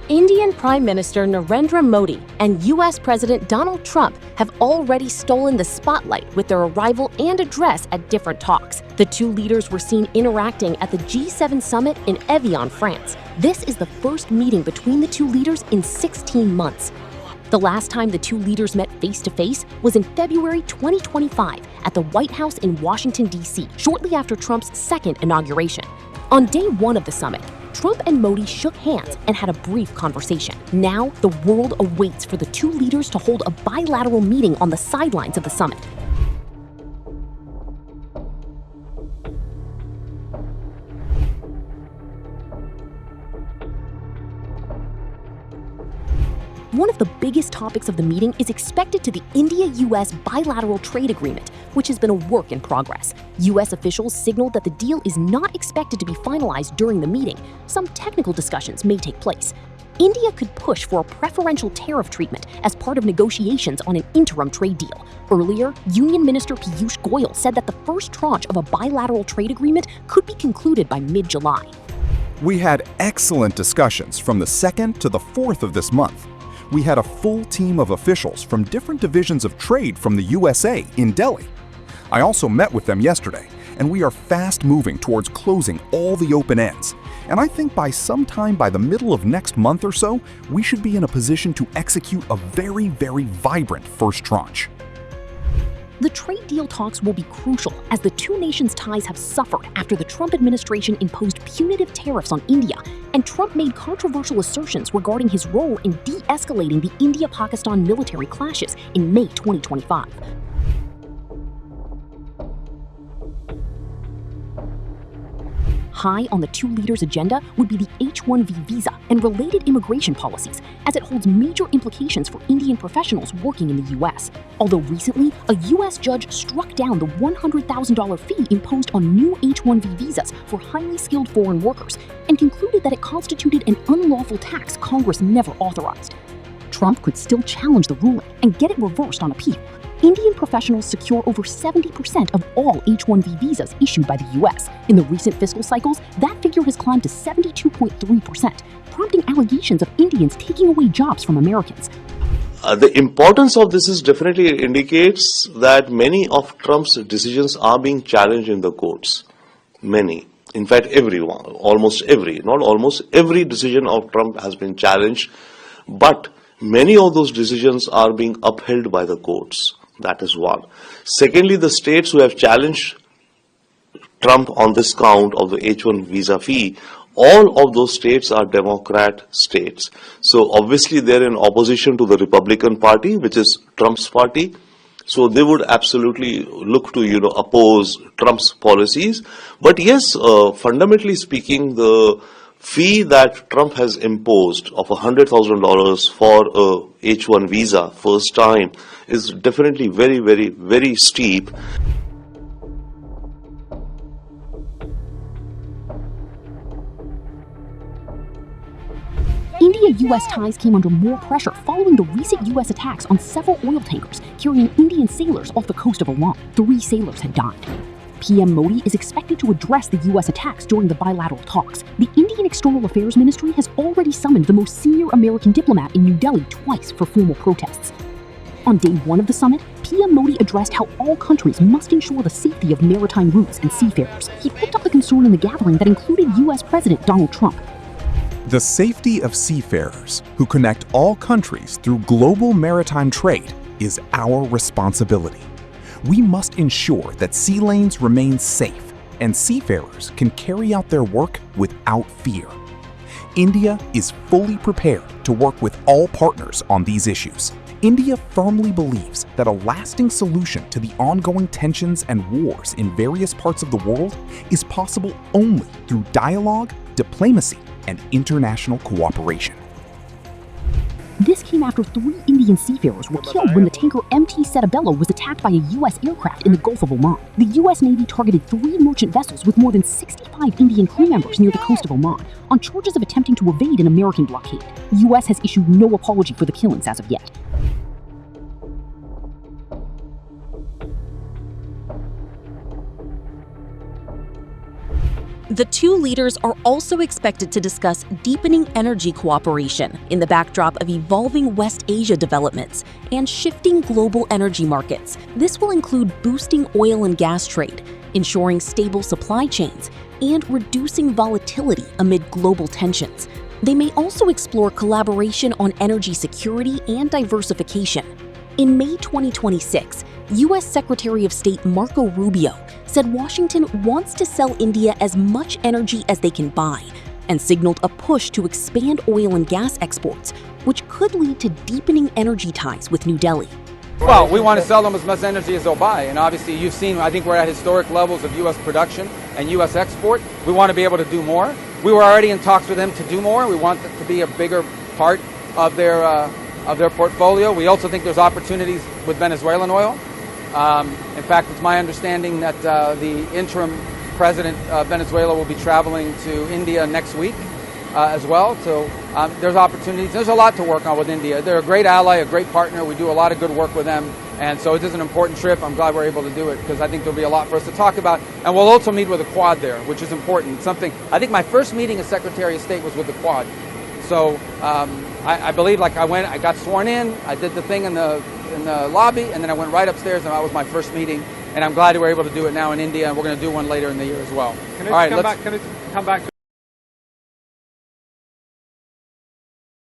Indian Prime Minister Narendra Modi and U.S. President Donald Trump have already stolen the spotlight with their arrival and address at different talks. The two leaders were seen interacting at the G7 summit in Evian, France. This is the first meeting between the two leaders in 16 months. The last time the two leaders met face-to-face was in February 2025 at the White House in Washington, D.C., shortly after Trump's second inauguration. On day one of the summit, Trump and Modi shook hands and had a brief conversation. Now, the world awaits for the two leaders to hold a bilateral meeting on the sidelines of the summit. One of the biggest topics of the meeting is expected to the India-US bilateral trade agreement, which has been a work in progress. US officials signaled that the deal is not expected to be finalized during the meeting. Some technical discussions may take place. India could push for a preferential tariff treatment as part of negotiations on an interim trade deal. Earlier, Union Minister Piyush Goyal said that the first tranche of a bilateral trade agreement could be concluded by mid-July. We had excellent discussions from the 2nd to the 4th of this month. We had a full team of officials from different divisions of trade from the USA in Delhi. I also met with them yesterday, and we are fast moving towards closing all the open ends. And I think by sometime by the middle of next month or so, we should be in a position to execute a very, very vibrant first tranche. The trade deal talks will be crucial as the two nations' ties have suffered after the Trump administration imposed punitive tariffs on India, and Trump made controversial assertions regarding his role in de-escalating the India-Pakistan military clashes in May 2025. High on the two leaders' agenda would be the H-1B visa and related immigration policies, as it holds major implications for Indian professionals working in the U.S. Although recently, a U.S. judge struck down the $100,000 fee imposed on new H-1B visas for highly skilled foreign workers and concluded that it constituted an unlawful tax Congress never authorized. Trump could still challenge the ruling and get it reversed on appeal. Indian professionals secure over 70% of all H-1B visas issued by the U.S. In the recent fiscal cycles, that figure has climbed to 72.3%, prompting allegations of Indians taking away jobs from Americans. The importance of this is definitely indicates that many of Trump's decisions are being challenged in the courts. Many. In fact, everyone, not almost every decision of Trump has been challenged, but many of those decisions are being upheld by the courts. That is one. Secondly, the states who have challenged Trump on this count of the H-1 visa fee, all of those states are Democrat states. So obviously they're in opposition to the Republican Party, which is Trump's party. So they would absolutely look to, oppose Trump's policies. But yes, fundamentally speaking, the fee that Trump has imposed of $100,000 for a H-1 visa first time is definitely very, very, very steep. India-US ties came under more pressure following the recent US attacks on several oil tankers carrying Indian sailors off the coast of Oman. 3 sailors had died. PM Modi is expected to address the U.S. attacks during the bilateral talks. The Indian External Affairs Ministry has already summoned the most senior American diplomat in New Delhi twice for formal protests. On day one of the summit, PM Modi addressed how all countries must ensure the safety of maritime routes and seafarers. He picked up the concern in the gathering that included U.S. President Donald Trump. The safety of seafarers who connect all countries through global maritime trade is our responsibility. We must ensure that sea lanes remain safe and seafarers can carry out their work without fear. India is fully prepared to work with all partners on these issues. India firmly believes that a lasting solution to the ongoing tensions and wars in various parts of the world is possible only through dialogue, diplomacy, and international cooperation. This came after 3 Indian seafarers were killed when the tanker MT Setabelo was attacked by a U.S. aircraft in the Gulf of Oman. The U.S. Navy targeted 3 merchant vessels with more than 65 Indian crew members near the coast of Oman on charges of attempting to evade an American blockade. The U.S. has issued no apology for the killings as of yet. The two leaders are also expected to discuss deepening energy cooperation in the backdrop of evolving West Asia developments and shifting global energy markets. This will include boosting oil and gas trade, ensuring stable supply chains, and reducing volatility amid global tensions. They may also explore collaboration on energy security and diversification. In May 2026, U.S. Secretary of State Marco Rubio said Washington wants to sell India as much energy as they can buy, and signaled a push to expand oil and gas exports, which could lead to deepening energy ties with New Delhi. Well, we want to sell them as much energy as they'll buy, and obviously you've seen, I think we're at historic levels of U.S. production and U.S. export. We want to be able to do more. We were already in talks with them to do more. We want it to be a bigger part of their portfolio. We also think there's opportunities with Venezuelan oil. In fact, it's my understanding that the interim president of Venezuela will be traveling to India next week as well. So there's opportunities. There's a lot to work on with India. They're a great ally, a great partner. We do a lot of good work with them. And so it is an important trip. I'm glad we're able to do it because I think there'll be a lot for us to talk about. And we'll also meet with the Quad there, which is important. Something I think my first meeting as Secretary of State was with the Quad. So I believe, like, I got sworn in, I did the thing in the lobby, and then I went right upstairs, and that was my first meeting. And I'm glad we were able to do it now in India, and we're going to do one later in the year as well. Can I come back?